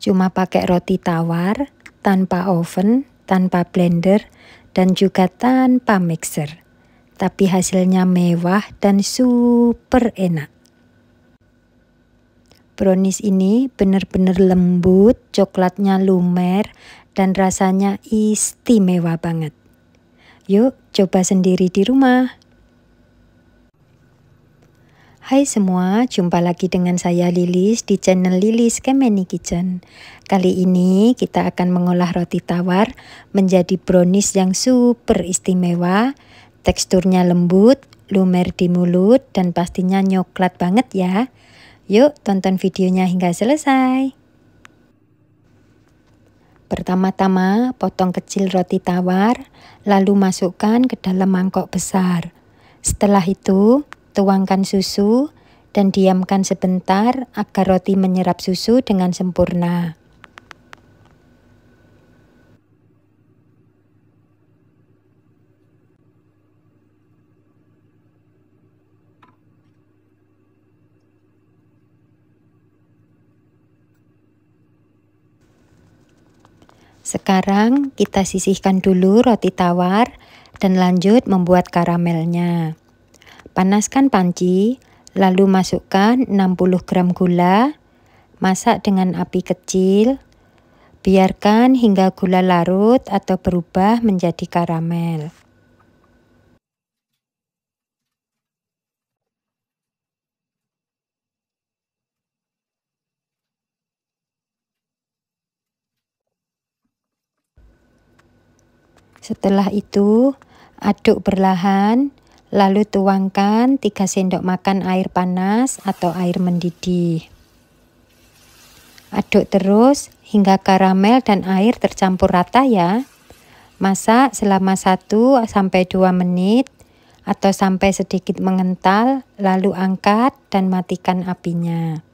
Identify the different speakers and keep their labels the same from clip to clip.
Speaker 1: Cuma pakai roti tawar, tanpa oven, tanpa blender, dan juga tanpa mixer. Tapi hasilnya mewah dan super enak. Brownies ini benar-benar lembut, coklatnya lumer, dan rasanya istimewa banget. Yuk, coba sendiri di rumah. Hai semua, jumpa lagi dengan saya Lilis di channel Lilis Kemeni Kitchen. Kali ini kita akan mengolah roti tawar menjadi brownies yang super istimewa. Teksturnya lembut, lumer di mulut, dan pastinya nyoklat banget ya. Yuk tonton videonya hingga selesai. Pertama-tama potong kecil roti tawar, lalu masukkan ke dalam mangkok besar. Setelah itu, tuangkan susu dan diamkan sebentar agar roti menyerap susu dengan sempurna. Sekarang kita sisihkan dulu roti tawar dan lanjut membuat karamelnya. Panaskan panci, lalu masukkan 60 gram gula, masak dengan api kecil, biarkan hingga gula larut atau berubah menjadi karamel. Setelah itu, aduk perlahan. Lalu tuangkan 3 sendok makan air panas atau air mendidih. Aduk terus hingga karamel dan air tercampur rata ya. Masak selama 1-2 menit atau sampai sedikit mengental, lalu angkat dan matikan apinya.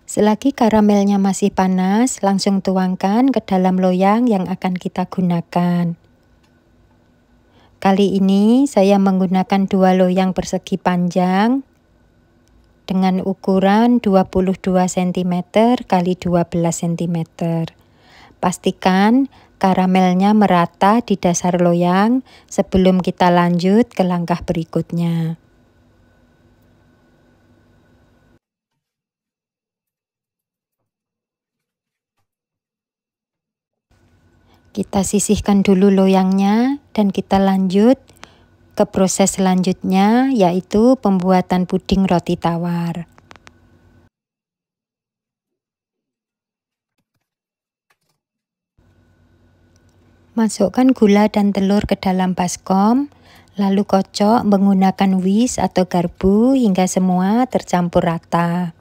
Speaker 1: Selagi karamelnya masih panas, langsung tuangkan ke dalam loyang yang akan kita gunakan. Kali ini saya menggunakan 2 loyang persegi panjang dengan ukuran 22 cm x 12 cm. Pastikan karamelnya merata di dasar loyang sebelum kita lanjut ke langkah berikutnya. Kita sisihkan dulu loyangnya dan kita lanjut ke proses selanjutnya, yaitu pembuatan puding roti tawar. Masukkan gula dan telur ke dalam baskom, lalu kocok menggunakan whisk atau garpu hingga semua tercampur rata.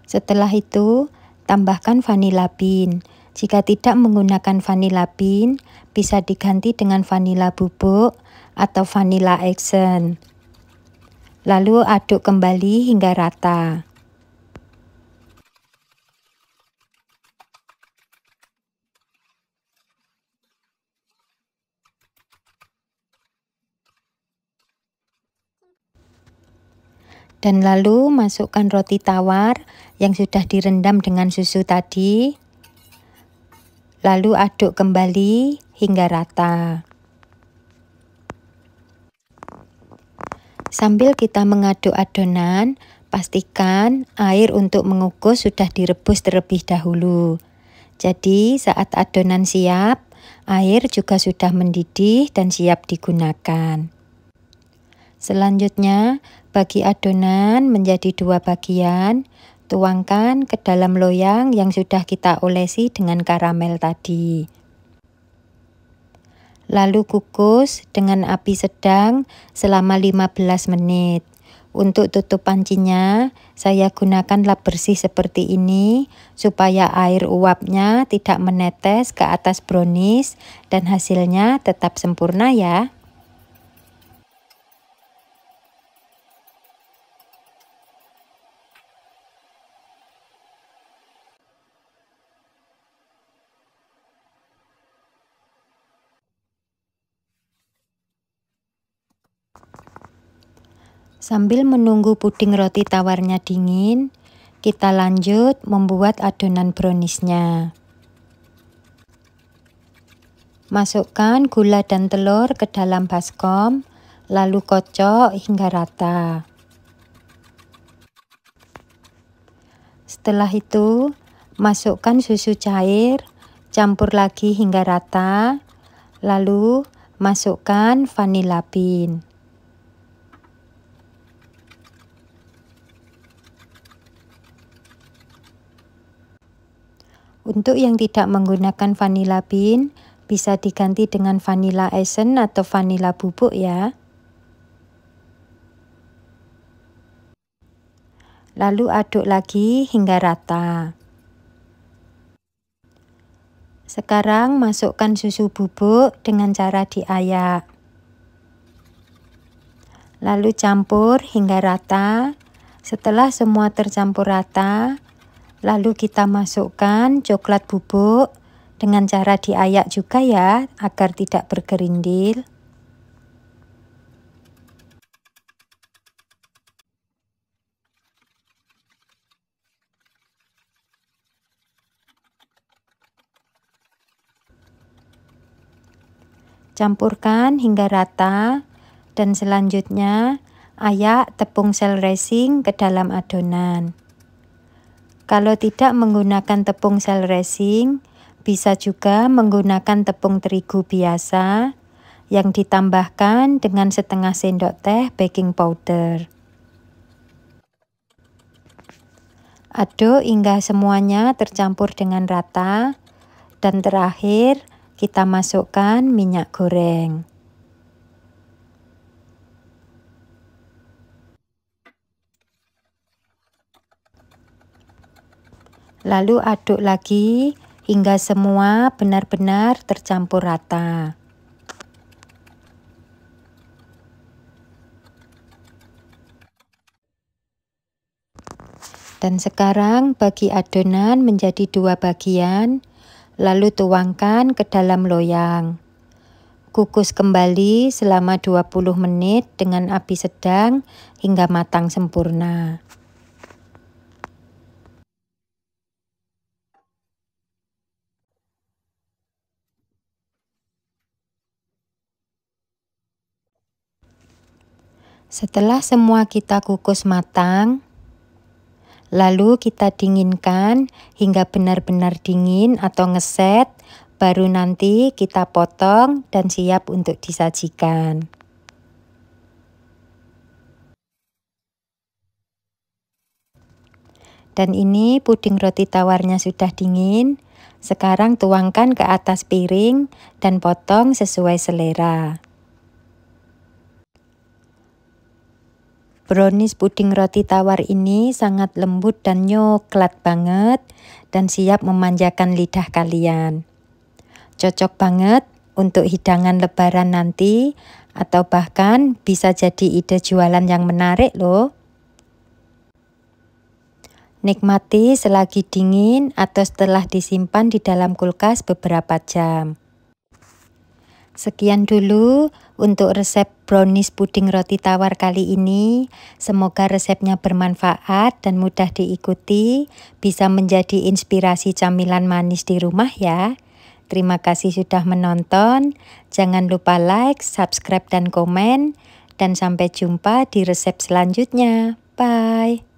Speaker 1: Setelah itu, tambahkan vanila bean. Jika tidak menggunakan vanila bean, bisa diganti dengan vanila bubuk atau vanila essence. Lalu aduk kembali hingga rata. Dan lalu masukkan roti tawar yang sudah direndam dengan susu tadi. Lalu aduk kembali hingga rata. Sambil kita mengaduk adonan, pastikan air untuk mengukus sudah direbus terlebih dahulu. Jadi saat adonan siap, air juga sudah mendidih dan siap digunakan. Selanjutnya, bagi adonan menjadi 2 bagian, tuangkan ke dalam loyang yang sudah kita olesi dengan karamel tadi. Lalu kukus dengan api sedang selama 15 menit. Untuk tutup pancinya, saya gunakan lap bersih seperti ini supaya air uapnya tidak menetes ke atas brownies dan hasilnya tetap sempurna ya. Sambil menunggu puding roti tawarnya dingin, kita lanjut membuat adonan browniesnya. Masukkan gula dan telur ke dalam baskom, lalu kocok hingga rata. Setelah itu, masukkan susu cair, campur lagi hingga rata, lalu masukkan vanilla bean. Untuk yang tidak menggunakan vanilla bean, bisa diganti dengan vanilla essence atau vanilla bubuk ya. Lalu aduk lagi hingga rata. Sekarang masukkan susu bubuk dengan cara diayak. Lalu campur hingga rata. Setelah semua tercampur rata, lalu kita masukkan coklat bubuk dengan cara diayak juga ya, agar tidak bergerindil. Campurkan hingga rata dan selanjutnya ayak tepung sel racing ke dalam adonan. Kalau tidak menggunakan tepung sel racing, bisa juga menggunakan tepung terigu biasa yang ditambahkan dengan setengah sendok teh baking powder. Aduk hingga semuanya tercampur dengan rata dan terakhir kita masukkan minyak goreng. Lalu aduk lagi hingga semua benar-benar tercampur rata. Dan sekarang bagi adonan menjadi 2 bagian, lalu tuangkan ke dalam loyang. Kukus kembali selama 20 menit dengan api sedang hingga matang sempurna. Setelah semua kita kukus matang, lalu kita dinginkan hingga benar-benar dingin atau ngeset, baru nanti kita potong dan siap untuk disajikan. Dan ini puding roti tawarnya sudah dingin. Sekarang tuangkan ke atas piring dan potong sesuai selera. Brownies puding roti tawar ini sangat lembut dan nyoklat banget dan siap memanjakan lidah kalian. Cocok banget untuk hidangan lebaran nanti atau bahkan bisa jadi ide jualan yang menarik loh. Nikmati selagi dingin atau setelah disimpan di dalam kulkas beberapa jam. Sekian dulu untuk resep brownies puding roti tawar kali ini. Semoga resepnya bermanfaat dan mudah diikuti, bisa menjadi inspirasi camilan manis di rumah ya. Terima kasih sudah menonton. Jangan lupa like, subscribe, dan komen. Dan sampai jumpa di resep selanjutnya. Bye!